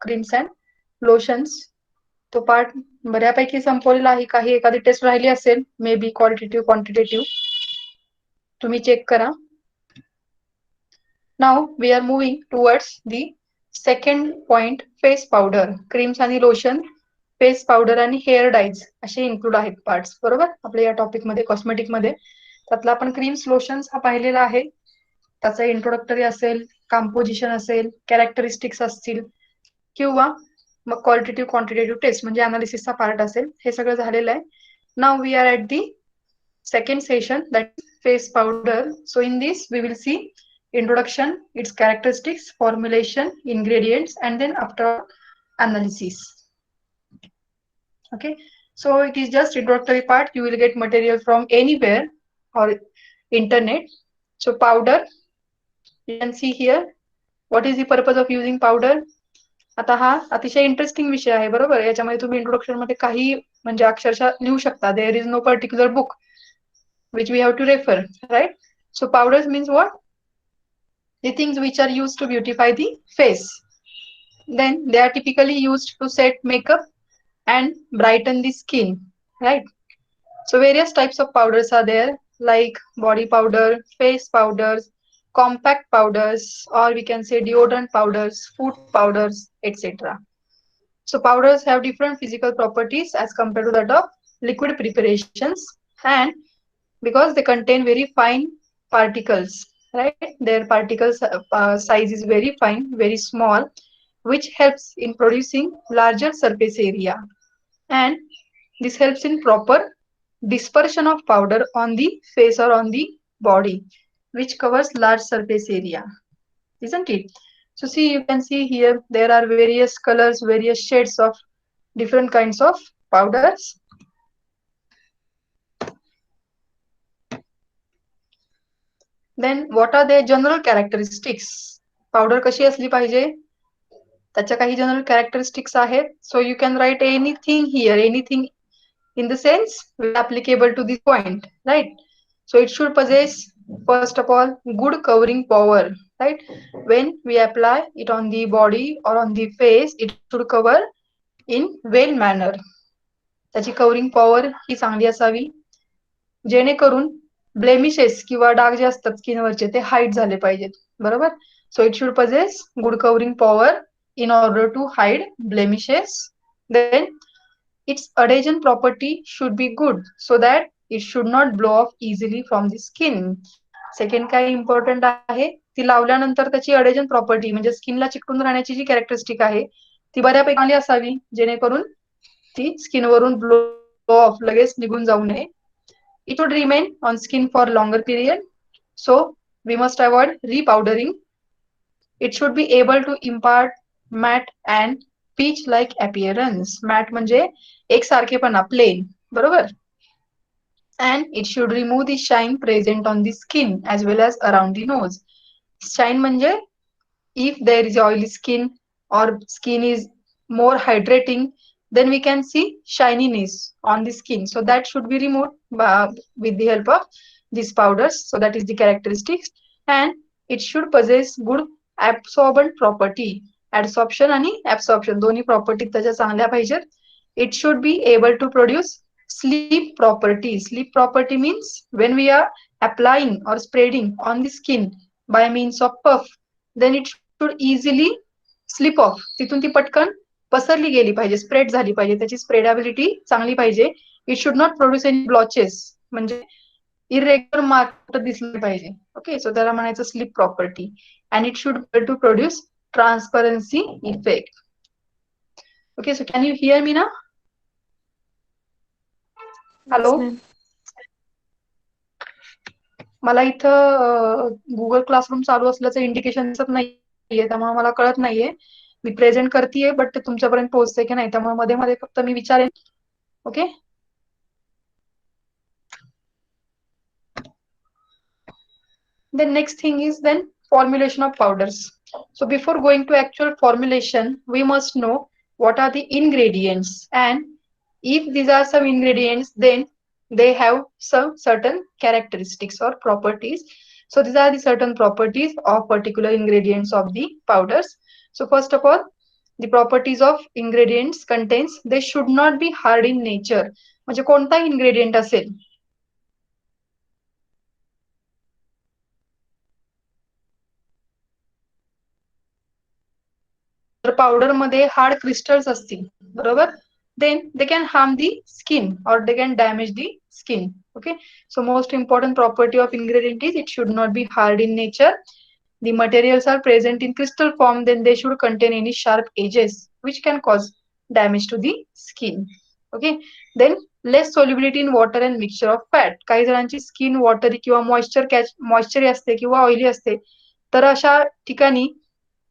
Creams and lotions. तो part बऱ्यापैकी संपवलेला आहे. काही एखादी टेस्ट राहिली असेल, मे बी क्वालिटेटिव्ह क्वांटिटेटिव्ह, तुम्ही चेक करा. Now we are moving towards the second point, face powder. Creams आणि लोशन, फेस पावडर आणि हेअर डाईज असे इन्क्लूड आहेत पार्ट्स, बरोबर, आपल्या या टॉपिक मध्ये, कॉस्मेटिक मध्ये. त्यातला आपण क्रीम्स लोशन्स हा पाहिलेला आहे. त्याचा इंट्रोडक्टरी असेल, कंपोजिशन असेल, कॅरेक्टरिस्टिक्स असतील, किंवा मग क्वालिटेटिव्ह क्वांटिटेटिव्ह टेस्ट म्हणजे अनालिसिसचा पार्ट असेल, हे सगळं झालेलं आहे. Now we are at the second session, that is face powder. So in this we will see introduction, its characteristics, formulation, ingredients, and then after analysis. Okay, so it is just introductory part. You will get material from anywhere or internet. So powder, you can see here, what is the purpose of using powder. आता हा अतिशय interesting विषय आहे, बरोबर. याच्यामध्ये तुम्ही introduction मध्ये काही म्हणजे अक्षरशः लिहू शकता. There is no particular book which we have to refer, right? So powders means what? The things which are used to beautify the face. Then they are typically used to set makeup and brighten the skin, right? So various types of powders are there, like body powder, face powders, compact powders, or we can say deodorant powders, food powders, etc. So powders have different physical properties as compared to that of liquid preparations, and because they contain very fine particles, right? Their particles size is very fine, very small, which helps in producing larger surface area, and this helps in proper dispersion of powder on the face or on the body, which covers large surface area, isn't it? So see, you can see here there are various colors, various shades of different kinds of powders. Then what are their general characteristics? Powder कशी असली पाहिजे, त्याच्या काही general characteristics आहेत. सो you can write anything here, anything in the sense applicable to this point, right? So it should possess, first of all, good covering power, right? When we apply it on the body or on the face, it should cover in well manner. त्याची covering power ही चांगली असावी, जेणेकरून blemishes किंवा डाग जे असतात स्किनवरचे ते hide झाले पाहिजेत, बरोबर. सो it should possess good covering power in order to hide blemishes. Then its adhesion property should be good so that it should not blow off easily from the skin. Second काय important आहे, ती लावल्यानंतर त्याची adhesion property म्हणजे स्किनला चिकटून राहण्याची जी characteristic आहे ती बऱ्यापैकी चांगली असावी, जेणेकरून ती स्किनवरून ब्लो ऑफ लगेच निघून जाऊ नये. It would remain on skin for longer period, so we must avoid repowdering. It should be able to impart matte and peach like appearance. Matte म्हणजे एकसारखेपणा, प्लेन, बरोबर. And it should remove the shine present on the skin as well as around the nose. Shine म्हणजे if there is oily skin or skin is more hydrating, then we can see shininess on the skin. So that should be removed with the help of these powders. So that is the characteristics. And it should possess good absorbent property. Adsorption आणि absorption दोन्ही property त्याच्या चांगल्या पाहिजेत. It should be able to produce sleep property. Sleep property means when we are applying or spreading on the skin by means of puff, then it should easily slip off. तिथून ती पटकन पसरली गेली पाहिजे, spread झाली पाहिजे, त्याची spreadability चांगली पाहिजे. It should not produce any blotches, म्हणजे इरेग्युलर मार्क दिसले पाहिजे. ओके, सो त्याला म्हणायचं slip property. And it should to produce transparency effect. Okay, so can you hear me ना? हॅलो, मला इथं गुगल क्लासरूम चालू असल्याचं इंडिकेशन दिसत नाहीये, त्यामुळे मला कळत नाहीये. मी प्रेझेंट करतेय, बट ते तुमच्यापर्यंत पोहोचते की नाही, त्यामुळे मध्ये मध्ये फक्त मी विचारेन. Okay, the next thing is then formulation of powders. So before going to actual formulation, we must know what are the ingredients, and if these are some ingredients, then they have some certain characteristics or properties. So these are the certain properties of particular ingredients of the powders. So first of all, the properties of ingredients contains they should not be hard in nature. म्हणजे कोणताही ingredient असेल तर powder मध्ये hard crystals असतील बरोबर, then they can harm the skin or they can damage the skin. Okay, so most important property of ingredient is it should not be hard in nature. The materials are present in crystal form, then they should contain any sharp edges which can cause damage to the skin. Okay, then less solubility in water and mixture of fat. काही जणांची skin वॉटरी किंवा मॉइश्चरी असते किंवा oily असते, तर अशा ठिकाणी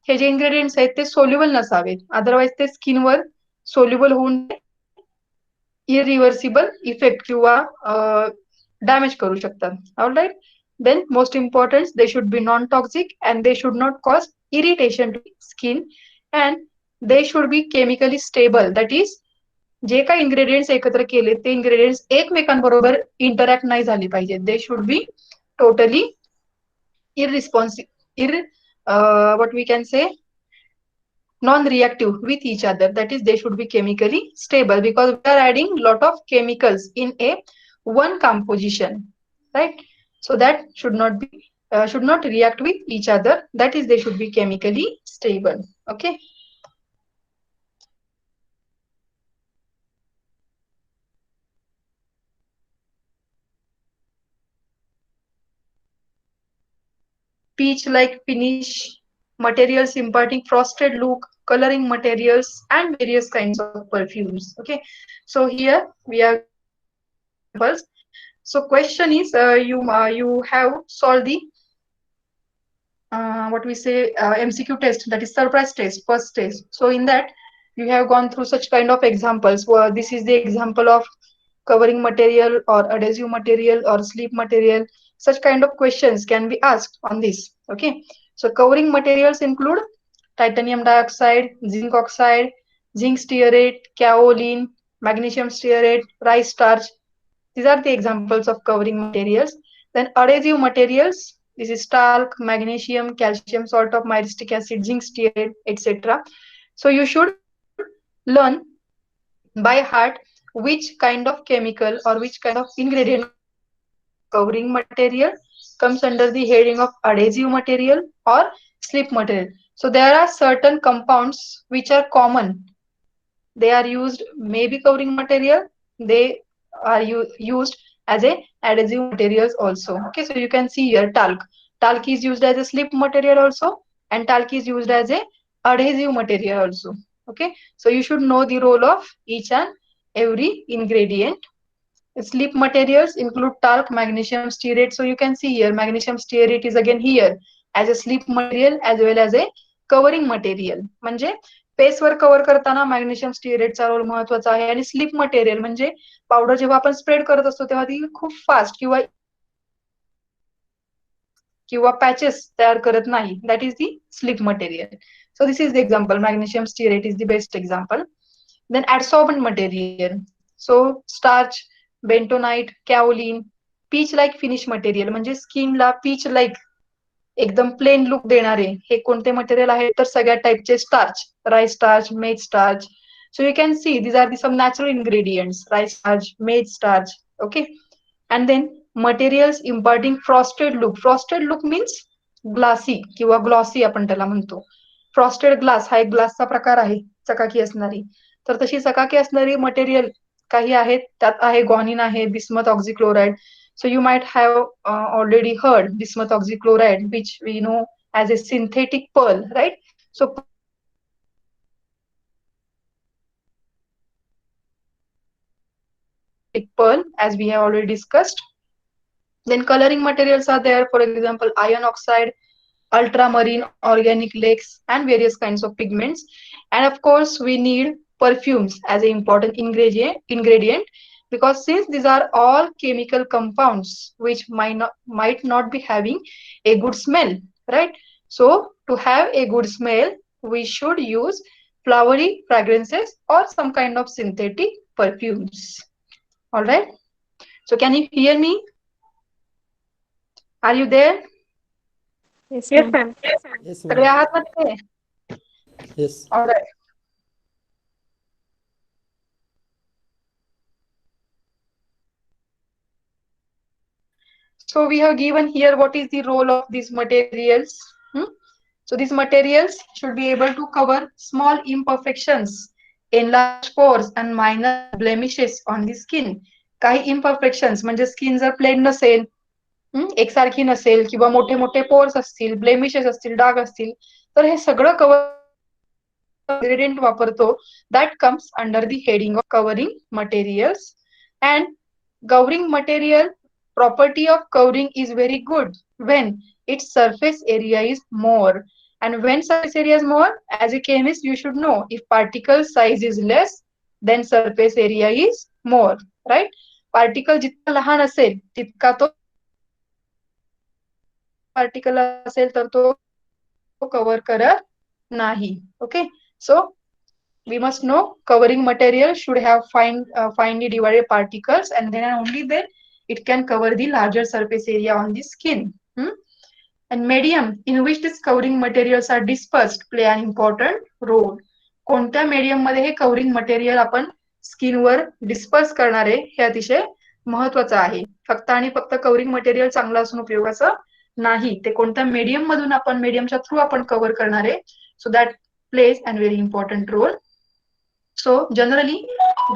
हे जे ingredients आहेत ते सोल्युबल नसावेत, अदरवाईज ते स्किनवर सोल्युबल होऊन इरिव्हर्सिबल इफेक्ट किंवा डॅमेज करू शकतात. All right, then most important they should be non-toxic and they should not cause irritation to skin and they should be chemically stable. That is, जे काही ingredients एकत्र केले ते ingredients एकमेकांबरोबर इंटरॅक्ट नाही झाले पाहिजे. They should be totally irresponsible, what we can say, non-reactive with each other. That is, they should be chemically stable because we are adding lot of chemicals in a one composition, right? So that should not react with each other. That is, they should be chemically stable. Okay. Peach-like finish, materials imparting frosted look, coloring materials, and various kinds of perfumes. Okay, so here we are going to see some examples. So question is, you have solved the what we say MCQ test, that is surprise test, first test. So in that you have gone through such kind of examples. Where this is the example of covering material or adhesive material or sleep material. Such kind of questions can be asked on this. Okay, so covering materials include titanium dioxide, zinc oxide, zinc stearate, kaolin, magnesium stearate, rice starch. These are the examples of covering materials. Then adhesive materials, this is talc, magnesium, calcium salt of myristic acid, zinc stearate, etc. So you should learn by heart which kind of chemical or which kind of ingredient comes under the covering material, comes under the heading of adhesive material or slip material. So there are certain compounds which are common. They are used maybe covering material, they are used as a adhesive materials also. Okay, so you can see here talc. Talc is used as a slip material also, and talc is used as a adhesive material also. Okay, so you should know the role of each and every ingredient. Slip materials include talc, magnesium stearate. So you can see here magnesium stearate is again here as a slip material as well as a covering material. म्हणजे फेसवर cover करताना magnesium स्टिअरेटचा role महत्वाचा आहे. आणि slip material म्हणजे powder जेव्हा आपण spread करत असतो तेव्हा ती खूप फास्ट किंवा पॅचेस तयार करत नाही. That is the slip material. So this is the example. Magnesium stearate is the best example. Then adsorbent material. So starch, bentonite, kaolin, peach like finish material म्हणजे स्किनला पीच लाईक एकदम plain look देणारे हे कोणते material आहे तर सगळ्या टाइपचे starch, rice starch, maize starch. So you can see these are the some natural ingredients, rice starch, maize starch. Okay, and then materials imparting frosted look. Frosted look means glassy किंवा glossy आपण त्याला म्हणतो. Frosted glass हा एक ग्लासचा प्रकार आहे, चकाकी असणारी. तर तशी चकाकी असणारी मटेरियल काही आहेत, त्यात आहे गॉनिन आहे, bismuth ऑक्झिक्लोराइड. So you might have already heard bismuth oxychloride, which we know as a synthetic pearl, right? So pearl is used as a synthetic pearl, as we have already discussed. Then coloring materials are there, for example, iron oxide, ultramarine, organic lakes, and various kinds of pigments. And of course, we need perfumes as an important ingredient because since these are all chemical compounds which might not be having a good smell, right? So to have a good smell, we should use flowery fragrances or some kind of synthetic perfumes. All right. So can you hear me? Are you there? Yes, Yes, ma'am. ma'am. Yes, सगळे ma'am. आहात ना ते? Yes. Alright. So we have given here what is the role of these materials. Hmm? So these materials should be able to cover small imperfections, enlarged pores and minor blemishes on the skin. काही imperfections म्हणजे skin जर plane नसेल, एकसारखी नसेल किंवा मोठे मोठे pores असतील, ब्लेमिशेस असतील, डाग असतील, तर हे सगळं कव्हर ingredient वापरतो that comes under the heading of covering materials. And covering material property of covering is very good when its surface area is more. And when surface area is more, as a chemist, you should know if particle size is less, then surface area is more, right? Particle जितका लहान असेल तितका तो particle असेल तर तो cover करत नाही. Okay, so we must know covering material should have finely divided particles, and then only then it can cover the larger surface area on the skin. And medium in which these covering materials are dispersed play an important role. कोणत्या medium मध्ये हे covering material आपण स्किनवर disperse करणार आहे हे अतिशय महत्वाचं आहे. फक्त आणि फक्त कव्हरिंग मटेरियल चांगलं असून उपयोगाचं नाही, ते कोणत्या मीडियम मधून आपण मीडियमच्या थ्रू आपण कव्हर करणार आहे. So that plays a very important role. So generally,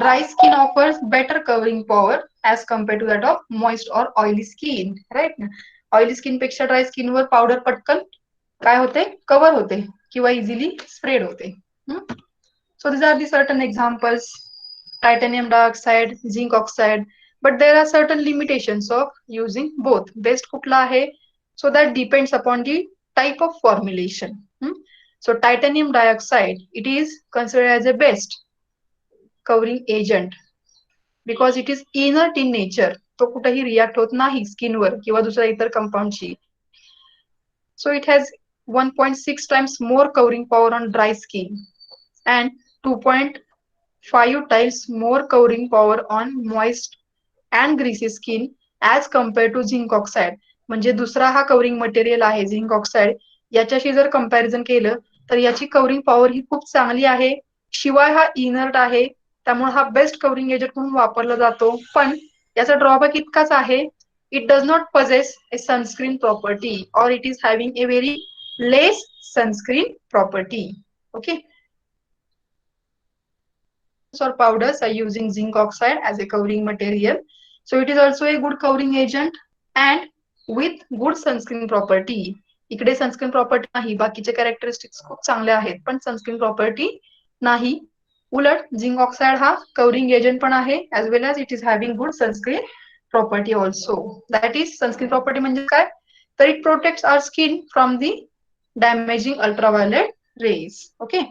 dry skin offers better covering power as compared to that of moist or oily skin, right? Oily skin पेक्षा ड्राय स्किन वर powder पटकन काय होते, cover होते किंवा easily spread होते. So these are the certain examples: titanium dioxide, zinc oxide, but there are certain limitations of using both. Best कुठला आहे? So that depends upon the type of formulation. So titanium dioxide, it is considered as a best covering agent because it is inert in nature. तो कुठेही react होत नाही स्किनवर किंवा दुसऱ्या इतर कंपाऊंडशी. So it has 1.6 times more covering power on dry skin and 2.5 times more covering power on moist and greasy skin as compared to zinc oxide. म्हणजे दुसरा हा कव्हरिंग मटेरियल आहे झिंक ऑक्साइड, याच्याशी जर कंपॅरिझन केलं तर याची कव्हरिंग पॉवर ही खूप चांगली आहे. शिवाय हा इनर्ट आहे, त्यामुळे हा बेस्ट कव्हरिंग एजंट म्हणून वापरला जातो. पण याचा ड्रॉबॅक इतकाच आहे, it does not possess a sunscreen property or it is having a very less sunscreen property. Okay. Or powders are using zinc oxide as a covering material. So it is also a good covering agent and with good sunscreen property. इकडे sunscreen property नाही, बाकीचे characteristics खूप चांगले आहेत, पण sunscreen property नाही. उलट zinc oxide हा कव्हरिंग एजंट पण आहे as well as it is having good sunscreen property also. That is sunscreen property म्हणजे काय, तर it protects our skin from the damaging ultraviolet rays. Okay.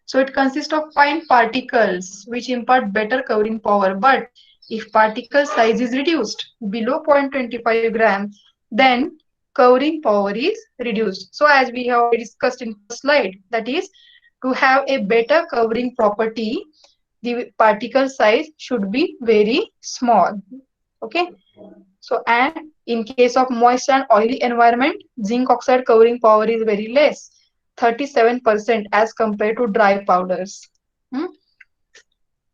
So it consists of fine particles which impart better covering power. But if particle size is reduced below 0.25 gram, then covering power is reduced. So as we have discussed in the slide, that is to have a better covering property, the particle size should be very small. Okay. So and in case of moist and oily environment, zinc oxide covering power is very less, 37% as compared to dry powders.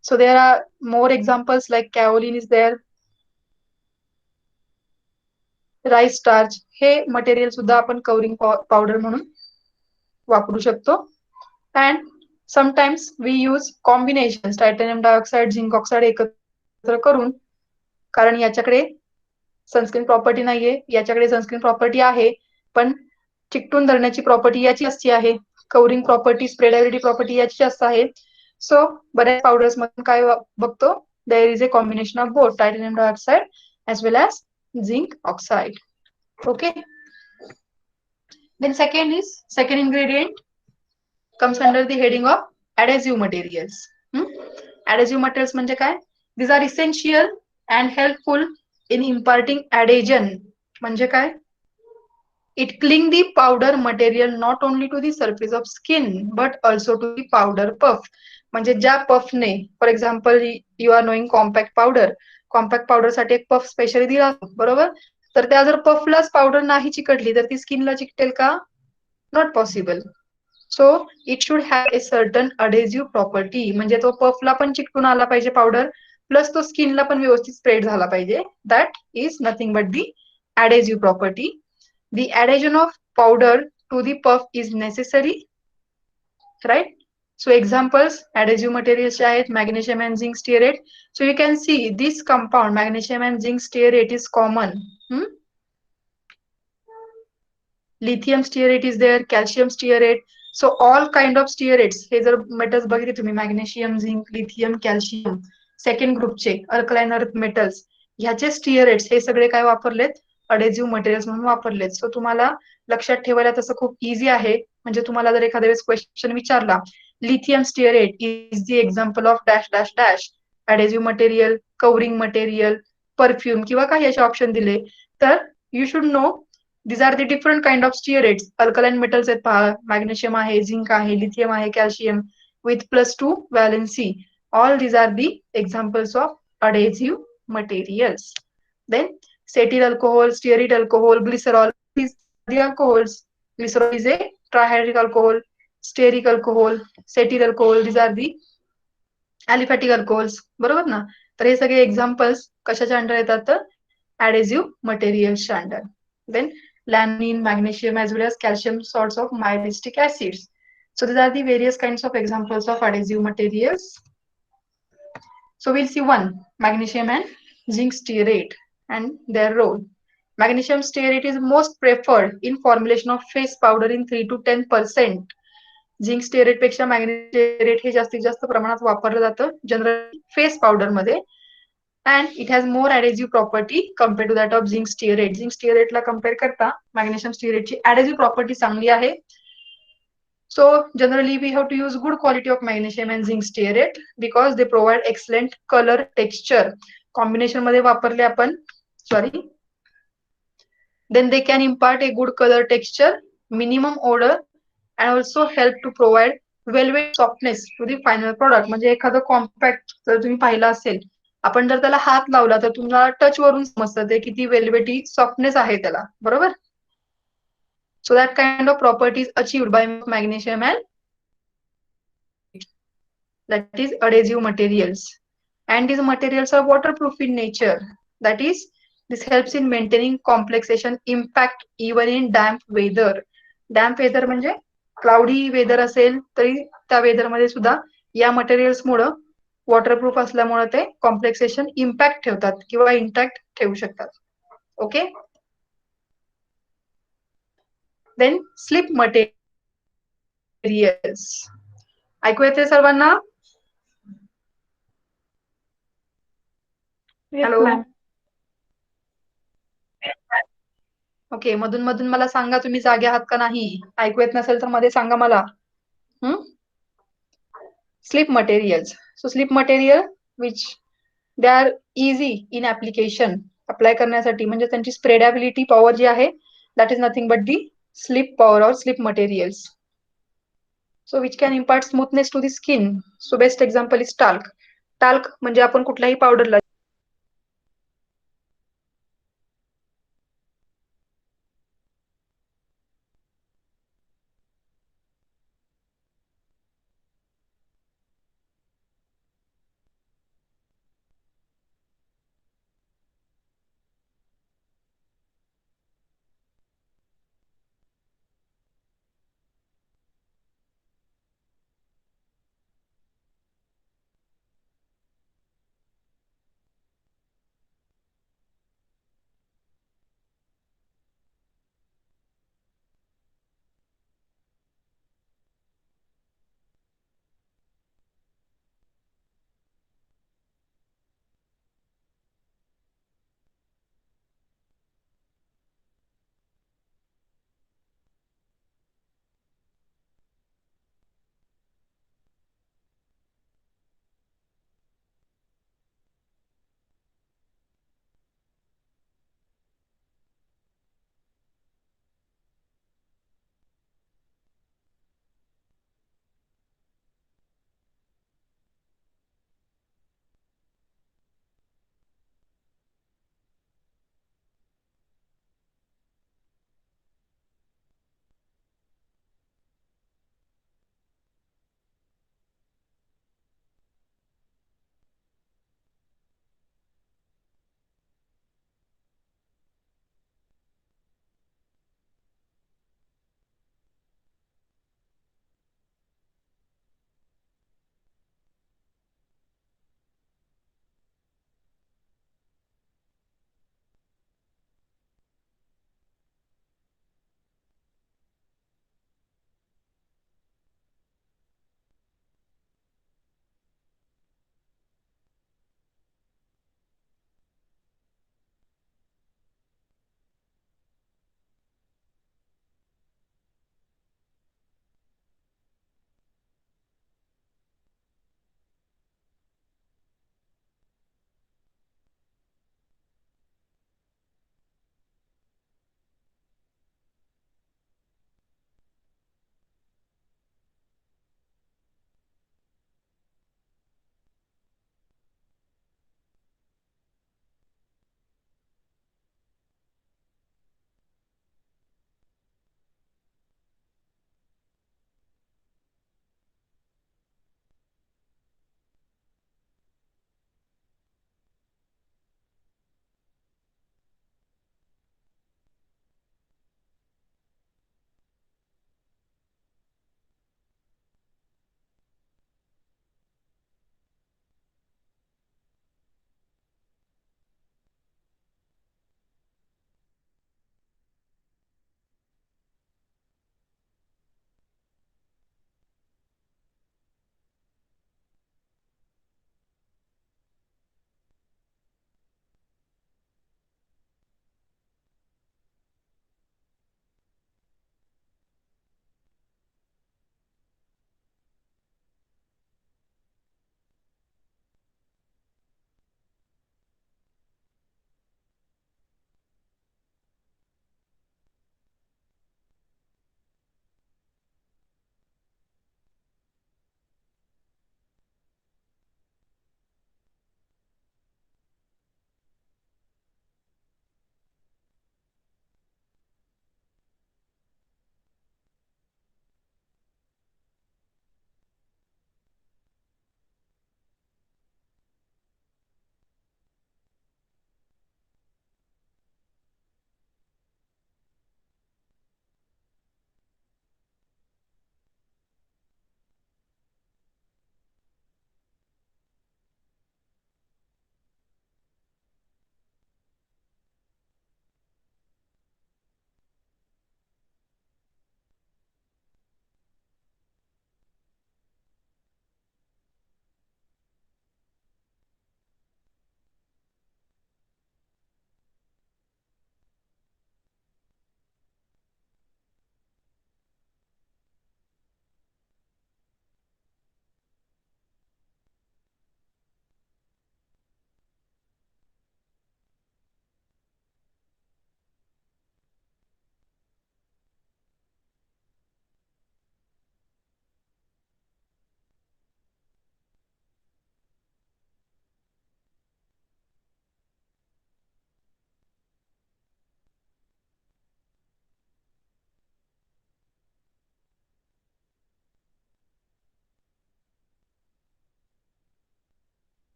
So there are more examples like kaolin is there, rice starch. हे material सुद्धा आपण covering powder म्हणून वापरू शकतो. And sometimes we use combinations, titanium dioxide, zinc oxide एकत्र करून, कारण याच्याकडे सनस्क्रीन प्रॉपर्टी नाहीये, याच्याकडे सनस्क्रीन प्रॉपर्टी आहे, पण चिकटून धरण्याची प्रॉपर्टी याची जास्ती आहे, कव्हरिंग प्रॉपर्टी, स्प्रेडेबिलिटी प्रॉपर्टी याची जास्त आहे. सो बऱ्याच पावडर्स मधून काय बघतो, there is a combination of both titanium dioxide as well as zinc oxide. Okay. Then second ingredient comes under the heading of adhesive materials. Adhesive materials म्हणजे काय, these are essential and helpful in imparting adhesion. म्हणजे काय, it cling the powder material not only to the surface of skin but also to the powder puff. म्हणजे ज्या पफने, for example you are knowing compact powder, compact powder साठी एक puff specially दिला बरोबर, तर त्या जर पफलाच पावडर नाही चिकटली तर ती स्किनला चिकटेल का, not possible. So it should have a certain adhesive property, म्हणजे तो पफला पण चिकटून आला पाहिजे पावडर, प्लस तो स्किनला पण व्यवस्थित स्प्रेड झाला पाहिजे. That is nothing but the adhesive property. The adhesion of powder to the puff is necessary, right? So examples, adhesive materials आहेत magnesium and zinc stearate. So you can see this compound magnesium and zinc stearate is common. Lithium stearate is there, calcium stearate. So all kind of stearates, हे जर metals बघितले तुम्ही magnesium, zinc, lithium, calcium, second group चे alkaline earth metals, ह्याचे stearates हे सगळे काय वापरलेत? Adhesive materials म्हणून वापरलेत. सो तुम्हाला लक्षात ठेवायला तसं खूप इझी आहे. म्हणजे तुम्हाला जर एखाद्या वेळेस क्वेश्चन विचारला, lithium stearate is the example of dash dash dash adhesive material, covering material, perfume किंवा काही असे ऑप्शन दिले तर you should know these are the different kind of stearates. Alkaline metals आहेत पहा, magnesium आहे, zinc आहे, lithium आहे, calcium with +2 valency. All these are the examples of adhesive materials. Then cetyl alcohol, stearate alcohol, glycerol, these are the alcohols. Glycerol is a trihydric alcohol, stearic alcohol, cetyl alcohol, these are the aliphatic alcohols. बरोबर ना? तर हे सगळे examples कशाच्या under येतात तर adhesive materialsच्या under. Then laminin, magnesium as well as calcium sorts of myristic acids. So these are the various kinds of examples of adhesive materials. So we'll see one, magnesium and zinc stearate and their role. Magnesium stearate is most preferred in formulation of face powder in 3 to 10%. Zinc stearate पेक्षा magnesium stearate हे जास्तीत जास्त प्रमाणात वापरलं जातं generally face powder मध्ये. and it has more adhesive property compared to that of zinc stearate. Zinc stearate La compare करता magnesium stearate ची adhesive property चांगली आहे. So generally we have to use good quality of magnesium and zinc stearate because they provide excellent color texture. Combination मध्ये वापरले आपण, sorry. Then they can impart a good color texture, minimum odor and also help to provide velvet softness to the final product. म्हणजे एखादं compact जर तुम्ही पाहिलं असेल, आपण जर त्याला हात लावला तर तुम्हाला टच वरून समजतं ते किती वेल्वेटी सॉफ्टनेस आहे त्याला, बरोबर? So that kind of property is achieved by magnesium and that is adhesive materials. And these materials are waterproof in nature. That is, this helps in maintaining complexation impact even in damp weather. Damp weather म्हणजे cloudy weather असेल तरी त्या weather मध्ये सुद्धा या materials मुळे waterproof असल्यामुळे ते complexation impact ठेवतात किंवा इंटॅक्ट ठेवू शकतात. ओके. Then slip materials. ऐकू येते सर्वांना? हॅलो. ओके, मधून मधून मला सांगा तुम्ही जागे आहात का नाही. ऐकू येत नसेल तर मध्ये सांगा मला. Slip materials. So slip material which they are easy in application, apply करण्यासाठी. म्हणजे त्यांची स्प्रेडेबिलिटी पॉवर जी आहे that is nothing but the slip power और slip materials. So which can impart smoothness to the skin. So best example is talc. Talc म्हणजे आपण कुठल्याही पावडरला